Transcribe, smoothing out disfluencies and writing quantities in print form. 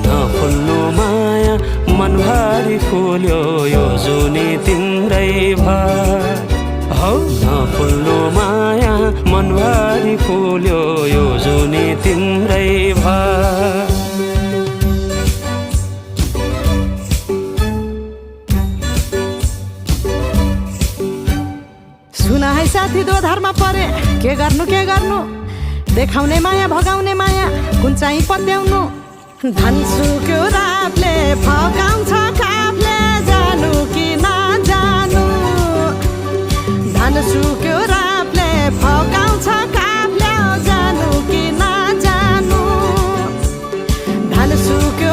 नफुल्नु माया मनभरि फुल्यो यो जुनी तिम्रै भर हौ नफुल्नु माया मनभरि फुल्यो यो जुनी तिम्रै भर सुना है साथी दोधारमा परे के गर्नु देखाउने माया भगाउने माया कुन चाहिँ पत्याउनु धन सुक्यो रातले फकाउँछ काफले जानु कि नजानु धन सुक्यो रातले फकाउँछ काफले जानु कि नजानु धन सुक्यो